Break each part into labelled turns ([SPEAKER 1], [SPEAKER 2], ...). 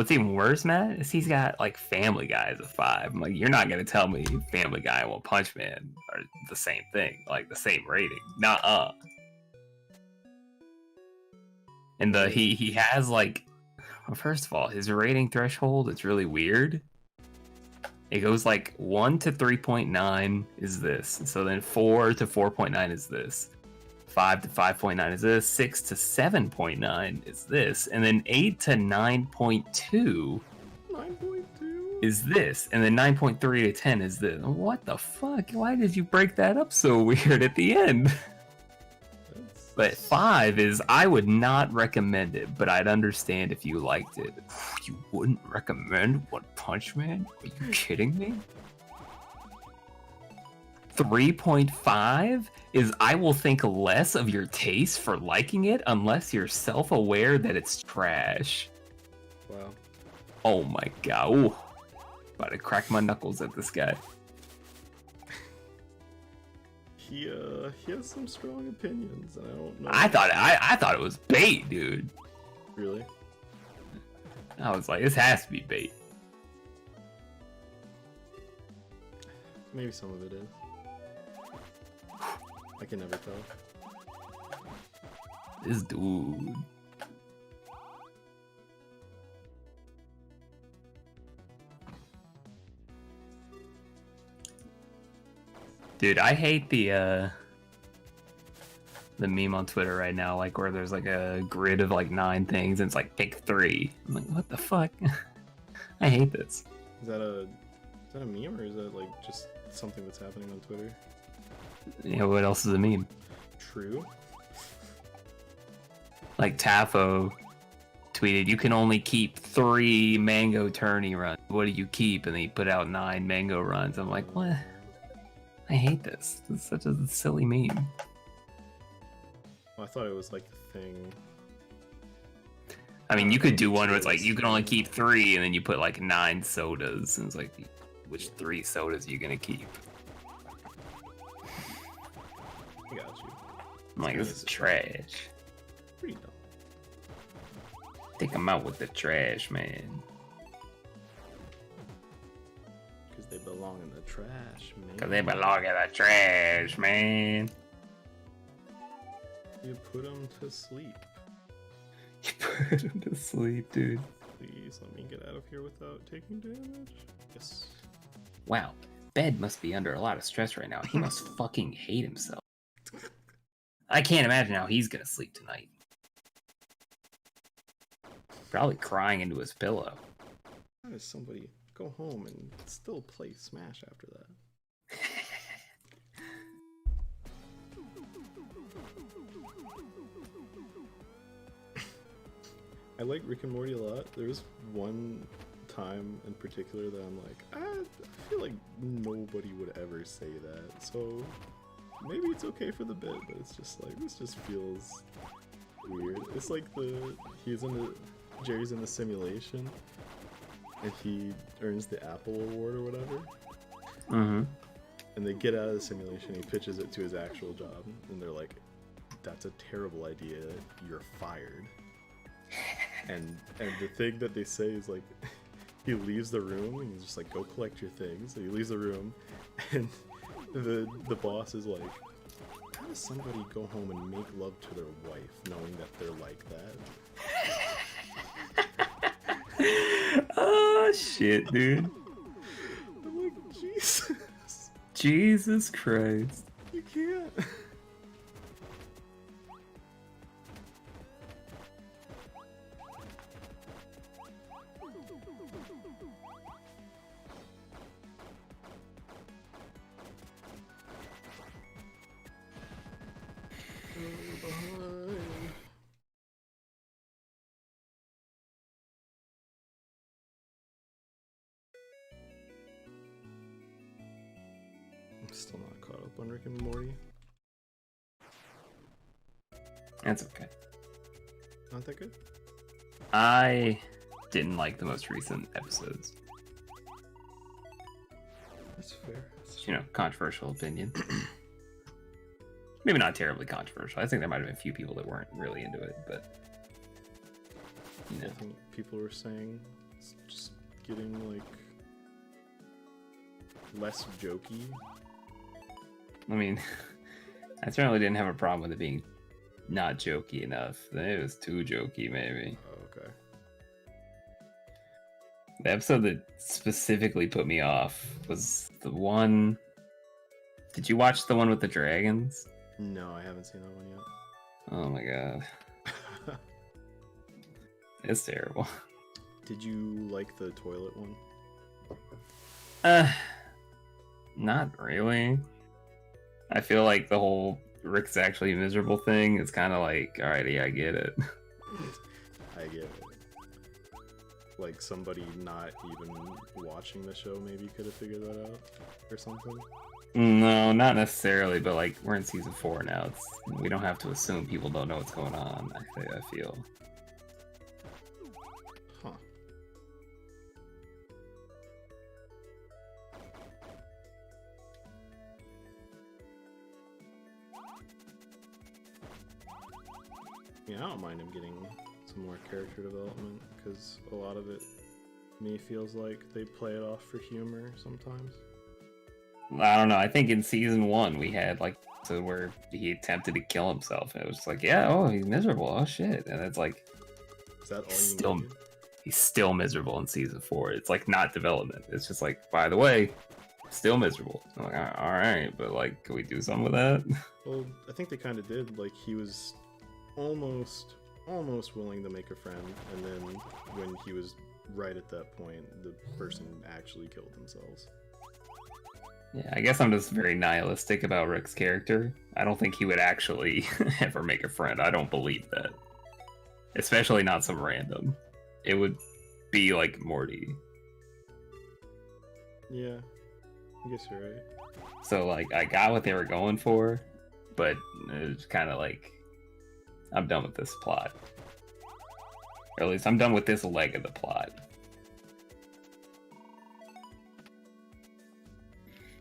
[SPEAKER 1] What's even worse, Matt, is he's got like Family Guy as a 5. I'm like, you're not gonna tell me Family Guy and One Punch Man are the same thing, like the same rating. Nuh-uh. And he has like, well, first of all, his rating threshold is really weird. It goes like 1 to 3.9 is this. So then 4 to 4.9 is this. 5 to 5.9 is this. 6 to 7.9 is this. And then 8 to 9.2 is this. And then 9.3 to 10 is this. What the fuck? Why did you break that up so weird at the end? But 5 is, I would not recommend it, but I'd understand if you liked it. You wouldn't recommend One Punch Man? Are you kidding me? 3.5 is, I will think less of your taste for liking it unless you're self-aware that it's trash.
[SPEAKER 2] Wow.
[SPEAKER 1] Oh my god. Ooh. About to crack my knuckles at this guy.
[SPEAKER 2] He has some strong opinions, and I don't know.
[SPEAKER 1] I thought it was bait, dude.
[SPEAKER 2] Really?
[SPEAKER 1] I was like, this has to be bait.
[SPEAKER 2] Maybe some of it is. I can never tell.
[SPEAKER 1] This dude. Dude, I hate the meme on Twitter right now, like where there's like a grid of like 9 things and it's like pick 3. I'm like, what the fuck? I hate this.
[SPEAKER 2] Is that a meme, or is that like just something that's happening on Twitter?
[SPEAKER 1] You know what else is a meme?
[SPEAKER 2] True.
[SPEAKER 1] Like Tafo tweeted, you can only keep 3 mango tourney runs. What do you keep? And then he put out 9 mango runs. I'm like, what? I hate this. This is such a silly meme.
[SPEAKER 2] Well, I thought it was like a thing.
[SPEAKER 1] I mean, you could do one where it's like, you can only keep 3, and then you put like 9 sodas, and it's like, which 3 sodas are you gonna keep?
[SPEAKER 2] I got you.
[SPEAKER 1] I'm like, this is trash.
[SPEAKER 2] Pretty dumb.
[SPEAKER 1] Take them out with the trash, man.
[SPEAKER 2] Because they belong in the trash, man.
[SPEAKER 1] Because they belong in the trash, man.
[SPEAKER 2] You put them to sleep.
[SPEAKER 1] You put him to sleep, dude.
[SPEAKER 2] Please let me get out of here without taking damage. Yes.
[SPEAKER 1] Wow, Bed must be under a lot of stress right now. He must fucking hate himself. I can't imagine how he's gonna sleep tonight. Probably crying into his pillow.
[SPEAKER 2] How does somebody go home and still play Smash after that? I like Rick and Morty a lot. There's one time in particular that I'm like, I feel like nobody would ever say that. So maybe it's okay for the bit, but it's just like, this just feels weird. It's like Jerry's in the simulation and he earns the Apple Award or whatever.
[SPEAKER 1] Mm-hmm.
[SPEAKER 2] And they get out of the simulation, he pitches it to his actual job, and they're like, that's a terrible idea, you're fired. And the thing that they say is like, he leaves the room and he's just like, go collect your things. So he leaves the room, and the boss is like, how does somebody go home and make love to their wife knowing that they're like that?
[SPEAKER 1] Oh shit, dude.
[SPEAKER 2] I'm like, Jesus.
[SPEAKER 1] Jesus Christ.
[SPEAKER 2] You can't. I'm still not caught up on Rick and Morty.
[SPEAKER 1] That's okay.
[SPEAKER 2] Not that good?
[SPEAKER 1] I didn't like the most recent episodes.
[SPEAKER 2] That's fair.
[SPEAKER 1] You know, controversial opinion. Maybe not terribly controversial. I think there might have been a few people that weren't really into it, but you know.
[SPEAKER 2] I think people were saying getting like less jokey.
[SPEAKER 1] I mean, I certainly didn't have a problem with it being not jokey enough. It was too jokey, maybe.
[SPEAKER 2] Oh, okay.
[SPEAKER 1] The episode that specifically put me off was the one. Did you watch the one with the dragons?
[SPEAKER 2] No, I haven't seen that one yet.
[SPEAKER 1] Oh my god. It's terrible.
[SPEAKER 2] Did you like the toilet one?
[SPEAKER 1] Not really. I feel like the whole Rick's actually miserable thing is kind of like, alright, yeah, I get it.
[SPEAKER 2] I get it. Like somebody not even watching the show maybe could have figured that out or something.
[SPEAKER 1] No, not necessarily, but like we're in season 4 now. We don't have to assume people don't know what's going on. I feel.
[SPEAKER 2] Huh. Yeah, I don't mind him getting some more character development because a lot of it, me, feels like they play it off for humor sometimes.
[SPEAKER 1] I don't know. I think in season 1 we had like so where he attempted to kill himself, and it was just like, yeah, oh, he's miserable. Oh shit, and it's like,
[SPEAKER 2] Is that all you need?
[SPEAKER 1] he's still miserable in season 4. It's like not development. It's just like, by the way, still miserable. I'm like, all right, but like, can we do something with that?
[SPEAKER 2] Well, I think they kind of did. Like he was almost willing to make a friend, and then when he was right at that point, the person actually killed themselves.
[SPEAKER 1] Yeah, I guess I'm just very nihilistic about Rick's character. I don't think he would actually ever make a friend. I don't believe that. Especially not some random. It would be like Morty.
[SPEAKER 2] Yeah, I guess you're right.
[SPEAKER 1] So like, I got what they were going for, but it was kind of like, I'm done with this plot. Or at least I'm done with this leg of the plot.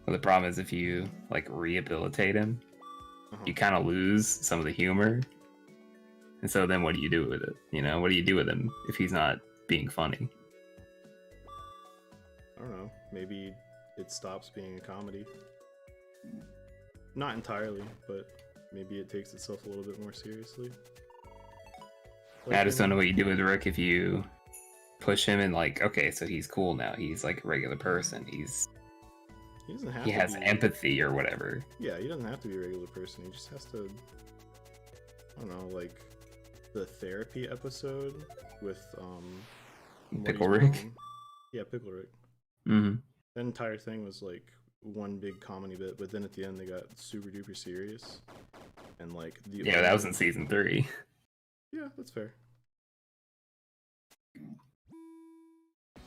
[SPEAKER 1] But the problem is if you like rehabilitate him, you kind of lose some of the humor. And so then what do you do with it? You know, what do you do with him if he's not being funny?
[SPEAKER 2] I don't know. Maybe it stops being a comedy. Not entirely, but maybe it takes itself a little bit more seriously.
[SPEAKER 1] I just don't know what you do with Rick if you push him and like, okay, so he's cool now. He's like a regular person. He has empathy or whatever.
[SPEAKER 2] Yeah, he doesn't have to be a regular person. He just has to, I don't know, like the therapy episode with
[SPEAKER 1] Pickle Rick.
[SPEAKER 2] Yeah, Pickle Rick.
[SPEAKER 1] Mm-hmm.
[SPEAKER 2] That entire thing was like one big comedy bit, but then at the end they got super duper serious, and like
[SPEAKER 1] that was in season 3.
[SPEAKER 2] Yeah, that's fair.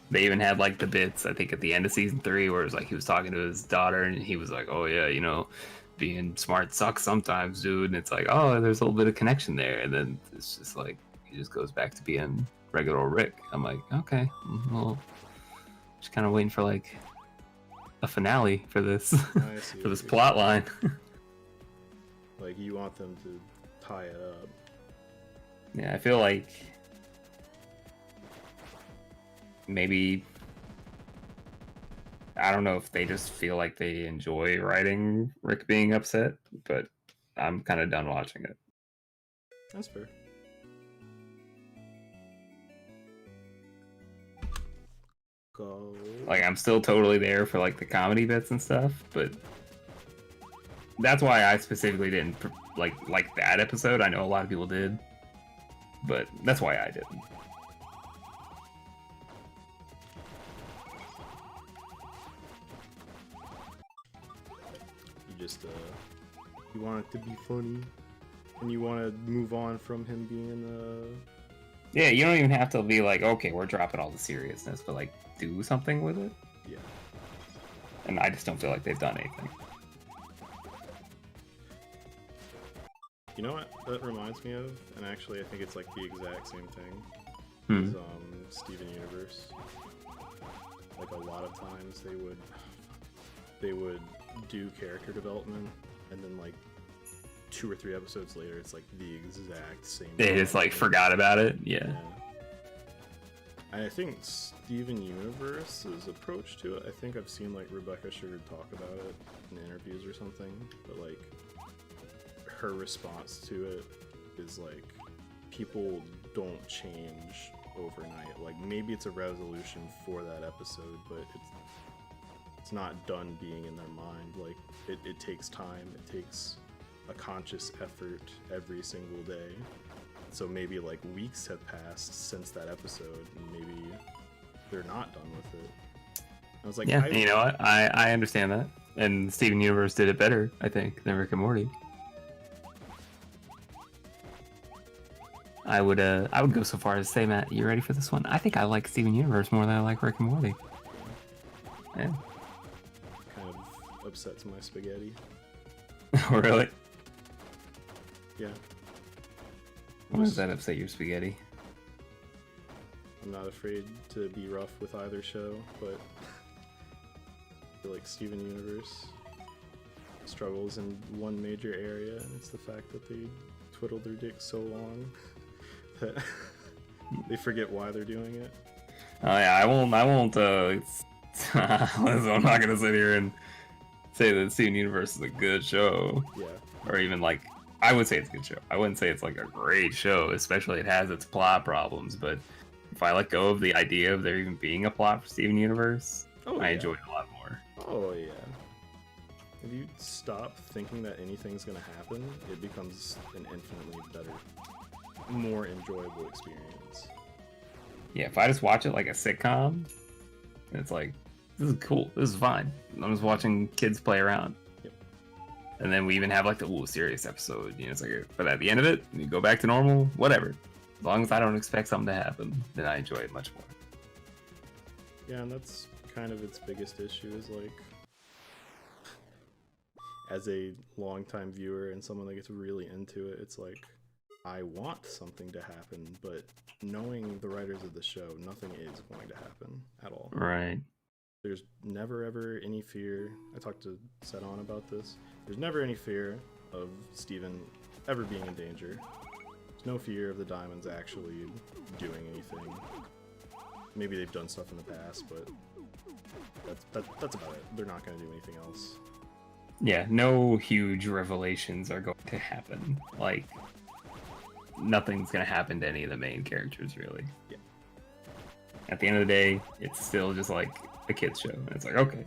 [SPEAKER 1] They even had like the bits, I think, at the end of season 3 where it was like he was talking to his daughter and he was like, oh yeah, you know, being smart sucks sometimes, dude. And it's like, oh, there's a little bit of connection there. And then it's just like, he just goes back to being regular Rick. I'm like, okay, well, just kind of waiting for like a finale for this, for this plot line.
[SPEAKER 2] Like you want them to tie it up.
[SPEAKER 1] Yeah, I feel like maybe, I don't know if they just feel like they enjoy writing Rick being upset, but I'm kind of done watching it.
[SPEAKER 2] That's fair. Go.
[SPEAKER 1] Like, I'm still totally there for like the comedy bits and stuff, but that's why I specifically didn't like that episode. I know a lot of people did, but that's why I didn't.
[SPEAKER 2] Just you want it to be funny, and you want to move on from him being
[SPEAKER 1] yeah, you don't even have to be like, okay, we're dropping all the seriousness, but like do something with it.
[SPEAKER 2] Yeah.
[SPEAKER 1] And I just don't feel like they've done anything.
[SPEAKER 2] You know what that reminds me of? And actually I think it's like the exact same thing. Is Steven Universe. Like a lot of times they would do character development, and then like 2 or 3 episodes later it's like the exact same
[SPEAKER 1] they just like forgot about it. Yeah.
[SPEAKER 2] And I think Steven Universe's approach to it, I think I've seen like Rebecca Sugar talk about it in interviews or something, but like her response to it is like people don't change overnight. Like maybe it's a resolution for that episode, but it's not done being in their mind. Like it takes time, it takes a conscious effort every single day. So maybe like weeks have passed since that episode, and maybe they're not done with it. I was like,
[SPEAKER 1] yeah, you know what? I understand that, and Steven Universe did it better, I think, than Rick and Morty. I would go so far as to say, Matt, you ready for this one? I think I like Steven Universe more than I like Rick and Morty. Yeah.
[SPEAKER 2] Kind of upsets my spaghetti.
[SPEAKER 1] Really?
[SPEAKER 2] Yeah.
[SPEAKER 1] Why does that upset your spaghetti?
[SPEAKER 2] I'm not afraid to be rough with either show, but I feel like Steven Universe struggles in one major area, and it's the fact that they twiddled their dicks so long that they forget why they're doing it.
[SPEAKER 1] Oh yeah, I won't. I'm not gonna sit here and say that Steven Universe is a good show.
[SPEAKER 2] Yeah.
[SPEAKER 1] Or even like, I would say it's a good show. I wouldn't say it's like a great show, especially it has its plot problems. But if I let go of the idea of there even being a plot for Steven Universe, I enjoy it a lot more.
[SPEAKER 2] Oh yeah. If you stop thinking that anything's gonna happen, it becomes an infinitely better, more enjoyable experience.
[SPEAKER 1] Yeah, if I just watch it like a sitcom, it's like, this is cool, this is fine. I'm just watching kids play around.
[SPEAKER 2] Yep.
[SPEAKER 1] And then we even have like the serious episode. You know, it's like, but at the end of it, you go back to normal, whatever. As long as I don't expect something to happen, then I enjoy it much more.
[SPEAKER 2] Yeah, and that's kind of its biggest issue is like, as a longtime viewer and someone that gets really into it, it's like, I want something to happen, but knowing the writers of the show, nothing is going to happen at all.
[SPEAKER 1] Right.
[SPEAKER 2] There's never ever any fear. I talked to Seton about this. There's never any fear of Steven ever being in danger. There's no fear of the diamonds actually doing anything. Maybe they've done stuff in the past, but that's about it. They're not going to do anything else.
[SPEAKER 1] Yeah, no huge revelations are going to happen. Like, nothing's going to happen to any of the main characters, really.
[SPEAKER 2] Yeah.
[SPEAKER 1] At the end of the day, it's still just like a kid's show. And it's like, okay,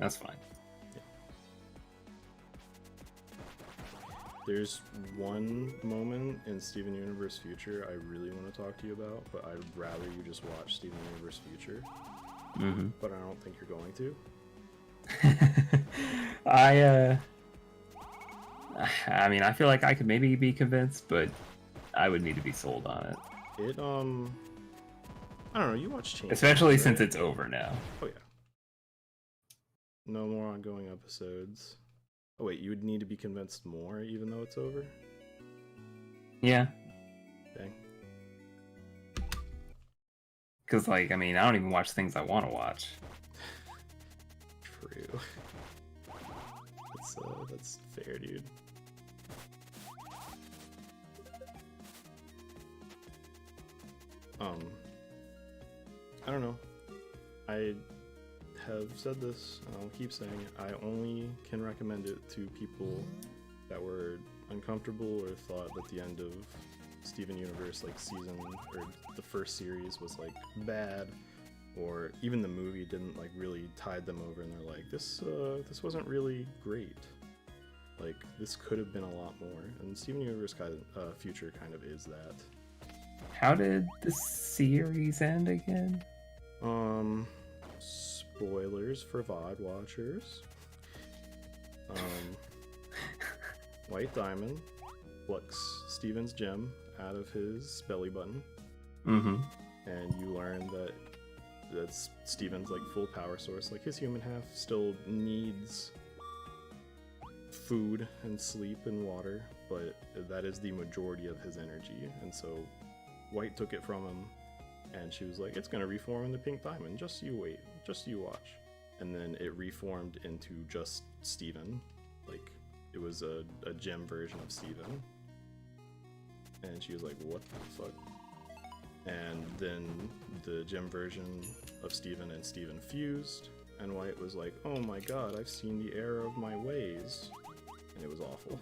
[SPEAKER 1] that's fine.
[SPEAKER 2] Yeah. There's one moment in Steven Universe Future I really want to talk to you about, but I'd rather you just watch Steven Universe Future.
[SPEAKER 1] Mm-hmm.
[SPEAKER 2] But I don't think you're going to.
[SPEAKER 1] I mean, I feel like I could maybe be convinced, but I would need to be sold on it.
[SPEAKER 2] I don't know, you watch Chainsaw,
[SPEAKER 1] especially
[SPEAKER 2] right?
[SPEAKER 1] since it's over now.
[SPEAKER 2] Oh yeah. No more ongoing episodes. Oh wait, you would need to be convinced more even though it's over?
[SPEAKER 1] Yeah.
[SPEAKER 2] Dang.
[SPEAKER 1] Because, like, I mean, I don't even watch things I want to watch.
[SPEAKER 2] True. That's fair, dude. I don't know. I have said this, and I'll keep saying it. I only can recommend it to people that were uncomfortable or thought that the end of Steven Universe, like season, or the first series was like bad, or even the movie didn't like really tide them over, and they're like, this wasn't really great. Like, this could have been a lot more, and Steven Universe Future kind of is that.
[SPEAKER 1] How did the series end again?
[SPEAKER 2] Spoilers for VOD watchers. White Diamond plucks Steven's gem out of his belly button.
[SPEAKER 1] Mm-hmm.
[SPEAKER 2] And you learn that that's Steven's like full power source. Like, his human half still needs food and sleep and water, but that is the majority of his energy. And so White took it from him, and she was like, it's gonna reform in the pink diamond, just you wait, just you watch. And then it reformed into just Steven. Like, it was a gem version of Steven. And she was like, what the fuck? And then the gym version of Steven and Steven fused, and White was like, "Oh my god, I've seen the error of my ways," and it was awful.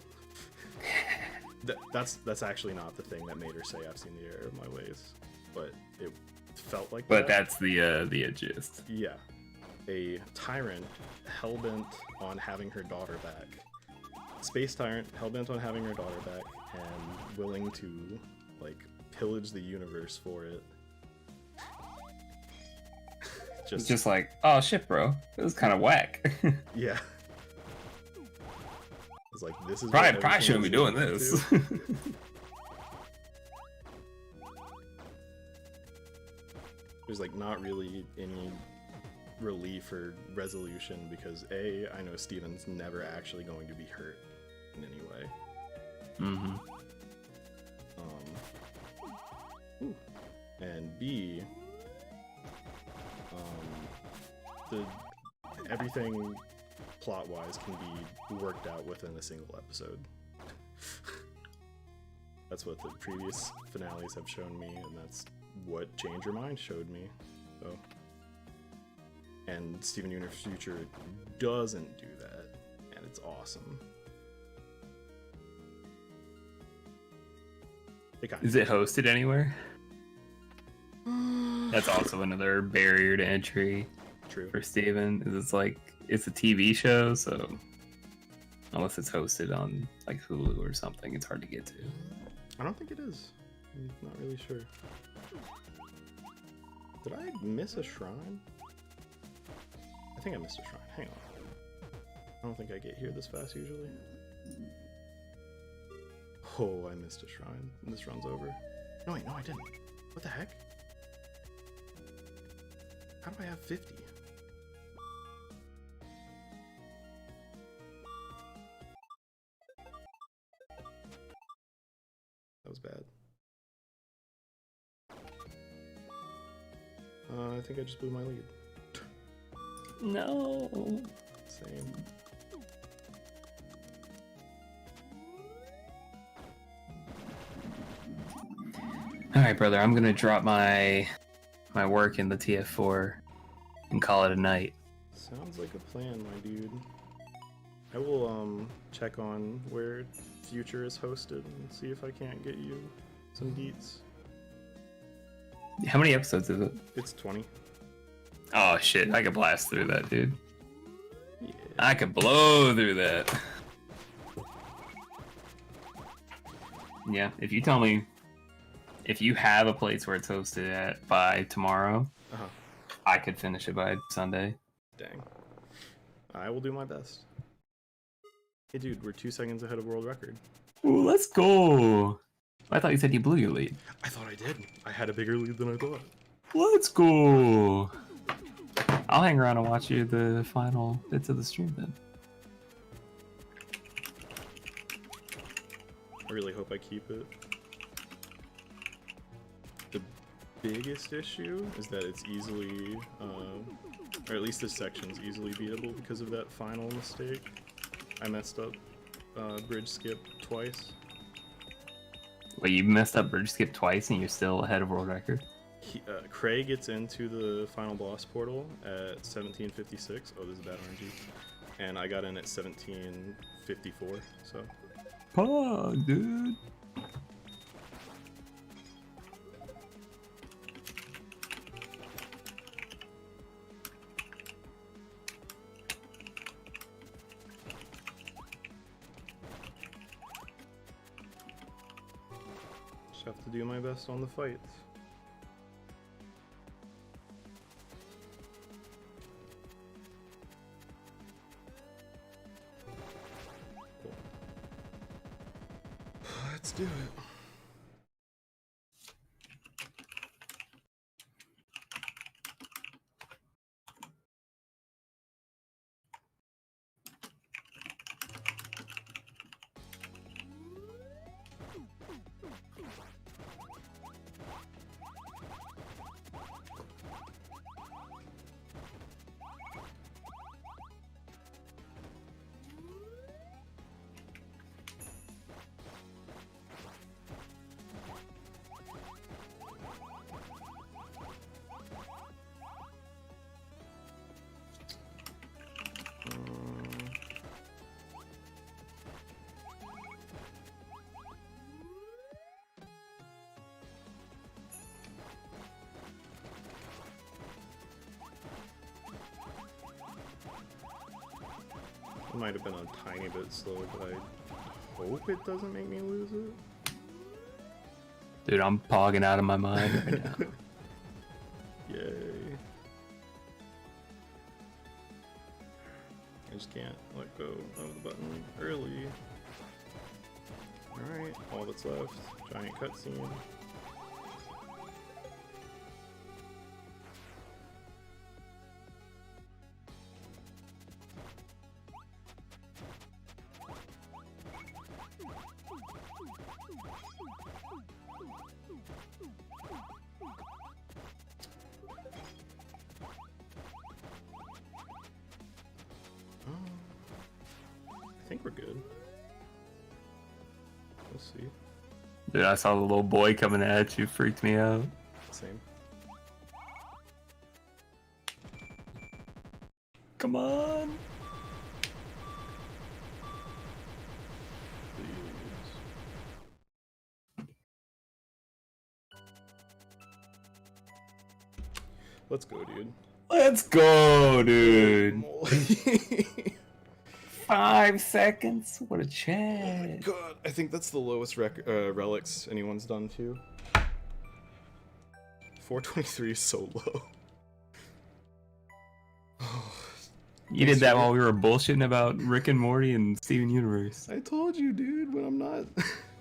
[SPEAKER 2] That's actually not the thing that made her say I've seen the error of my ways, but it felt like
[SPEAKER 1] But
[SPEAKER 2] that.
[SPEAKER 1] that's the gist.
[SPEAKER 2] Yeah. A tyrant hellbent on having her daughter back. Space tyrant hellbent on having her daughter back and willing to, like, pillage the universe for it.
[SPEAKER 1] Just like, oh shit, bro. This is kind of whack.
[SPEAKER 2] Yeah. It's like, this is
[SPEAKER 1] Probably shouldn't be doing this.
[SPEAKER 2] There's like not really any relief or resolution because A, I know Steven's never actually going to be hurt in any way.
[SPEAKER 1] Mm-hmm.
[SPEAKER 2] And B, everything plot-wise can be worked out within a single episode. That's what the previous finales have shown me, and that's what Change Your Mind showed me. So, and Steven Universe Future doesn't do that, and it's awesome.
[SPEAKER 1] Is it hosted anywhere? That's also another barrier to entry.
[SPEAKER 2] True.
[SPEAKER 1] For Steven, is it's a TV show, so unless it's hosted on like Hulu or something, it's hard to get to.
[SPEAKER 2] I don't think it is. I'm not really sure. Did I miss a shrine? I think I missed a shrine. Hang on. I don't think I get here this fast usually. Oh, I missed a shrine. This run's over. No, wait, no, I didn't. What the heck? How do I have 50? That was bad. I think I just blew my lead.
[SPEAKER 1] No.
[SPEAKER 2] Same.
[SPEAKER 1] Alright, brother, I'm gonna drop my work in the TF4 and call it a night.
[SPEAKER 2] Sounds like a plan, my dude. I will check on where Future is hosted and see if I can't get you some beats.
[SPEAKER 1] How many episodes is it?
[SPEAKER 2] It's 20.
[SPEAKER 1] Oh shit, I could blast through that, dude.
[SPEAKER 2] Yeah.
[SPEAKER 1] I could blow through that. Yeah, if you tell me if you have a place where it's hosted by tomorrow, I could finish it by Sunday.
[SPEAKER 2] Dang. I will do my best. Hey dude, we're 2 seconds ahead of world record.
[SPEAKER 1] Ooh, let's go! I thought you said you blew your lead.
[SPEAKER 2] I thought I did. I had a bigger lead than I thought.
[SPEAKER 1] Let's go! I'll hang around and watch you the final bits of the stream then.
[SPEAKER 2] I really hope I keep it. The biggest issue is that it's easily, or at least this section's easily beatable because of that final mistake. I messed up bridge skip twice.
[SPEAKER 1] Wait, you messed up bridge skip twice and you're still ahead of world record?
[SPEAKER 2] Cray gets into the final boss portal at 17:56. Oh, this is bad RNG. And I got in at 17:54, so.
[SPEAKER 1] Oh, dude.
[SPEAKER 2] Just have to do my best on the fights. Let's do it. might have been a tiny bit slow, but I hope it doesn't make me lose it.
[SPEAKER 1] Dude, I'm pogging out of my mind right now.
[SPEAKER 2] Yay. I just can't let go of the button early. Alright, all that's left. Giant cutscene. I think we're good. We'll see.
[SPEAKER 1] Dude, I saw the little boy coming at you, freaked me out.
[SPEAKER 2] Same.
[SPEAKER 1] Come on!
[SPEAKER 2] Please. Let's go, dude.
[SPEAKER 1] Let's go, dude!
[SPEAKER 2] Moly.
[SPEAKER 1] 5 seconds? What a chat!
[SPEAKER 2] God, I think that's the lowest relics anyone's done too. 423 is so low.
[SPEAKER 1] You did that while we were bullshitting about Rick and Morty and Steven Universe.
[SPEAKER 2] I told you, dude. When I'm not,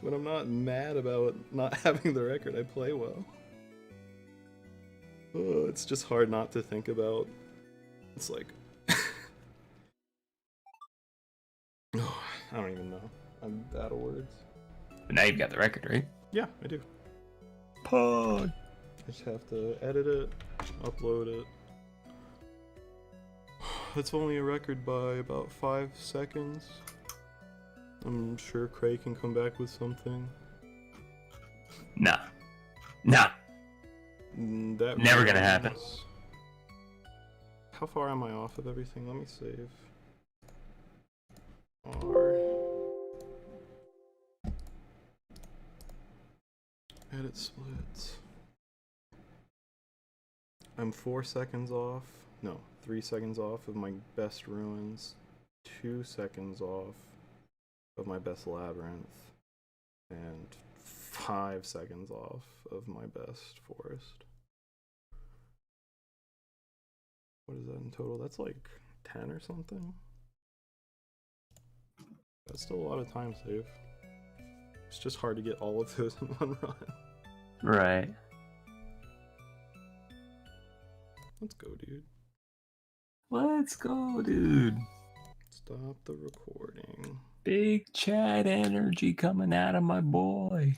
[SPEAKER 2] when I'm not mad about not having the record, I play well. Oh, it's just hard not to think about. It's like, oh, I don't even know. I'm out of words.
[SPEAKER 1] But now you've got the record, right?
[SPEAKER 2] Yeah, I do.
[SPEAKER 1] Pog.
[SPEAKER 2] I just have to edit it, upload it. It's only a record by about 5 seconds. I'm sure Craig can come back with something.
[SPEAKER 1] Nah. Nah.
[SPEAKER 2] That
[SPEAKER 1] Never gonna happen.
[SPEAKER 2] How far am I off of everything? Let me save. R. Edit splits. I'm 4 seconds off. No, 3 seconds off of my best ruins. 2 seconds off of my best labyrinth. And 5 seconds off of my best forest. What is that in total? That's like 10 or something. That's still a lot of time save. It's just hard to get all of those in one run.
[SPEAKER 1] Right.
[SPEAKER 2] Let's go, dude.
[SPEAKER 1] Let's go, dude.
[SPEAKER 2] Stop the recording.
[SPEAKER 1] Big chat energy coming out of my boy.